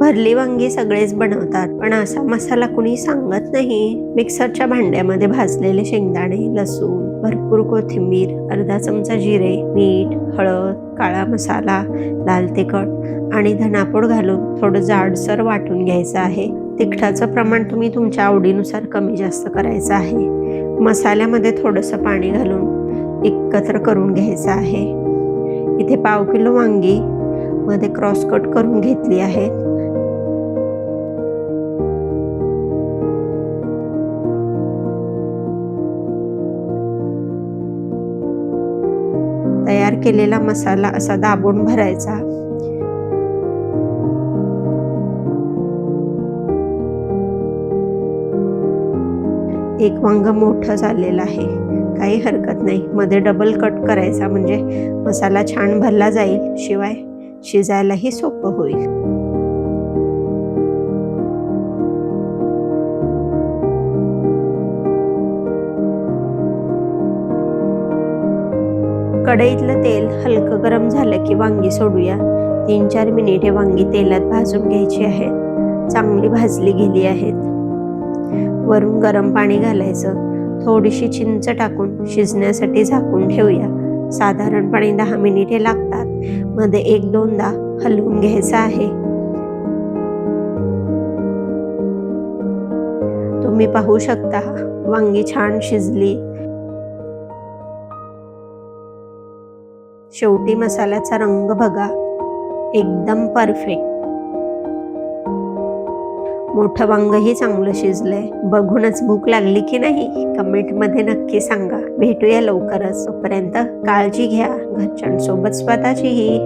भरली वांगी सगळेच बनवतात, पण असा मसाला कुणी सांगत नाही. मिक्सरच्या भांड्यामध्ये भाजलेले शेंगदाणे, लसूण, भरपूर कोथिंबीर, अर्धा चमचा जिरे, मीठ, हळद, काळा मसाला, लाल तिखट आणि धनापूड घालून थोडं जाडसर वाटून घ्यायचं आहे. तिखटाचं प्रमाण तुम्ही तुमच्या आवडीनुसार कमी जास्त करायचं आहे. मसाल्यामध्ये थोडंसं पाणी घालून एकत्र करून घ्यायचं आहे. इथे 1/2 किलो वांगी मध्ये क्रॉस कट करून घेतली आहेत. तयार केलेला मसाला असा दाबून भरायचा. एक वांग मोठं झालेलं आहे, काही हरकत नाही. मध्ये डबल कट करायचा म्हणजे मसाला छान भरला जाईल, शिवाय शिजायलाही सोपं होईल. कढईतलं तेल हलकं गरम झालं की वांगी सोडूया. 3-4 मिनिटे वांगी तेलात भाजून घ्यायची आहेत. चांगली भाजली गेली आहेत. वरून गरम पाणी घालायचं. थोडीशी चिंच टाकून शिजण्यासाठी झाकून ठेवूया. साधारणपणे 10 मिनिटे लागतात. मध्ये 1-2दा हलवून घ्यायचं आहे. तुम्ही पाहू शकता वांगी छान शिजली. शेवटी मसाल्याचा रंग बघा, एकदम परफेक्ट. मोठं वांगही चांगलं शिजलंय. बघूनच भूक लागली की नाही कमेंटमध्ये नक्की सांगा. भेटूया लवकरच. तोपर्यंत काळजी घ्या, घरच्यांसोबत स्वतःचीही.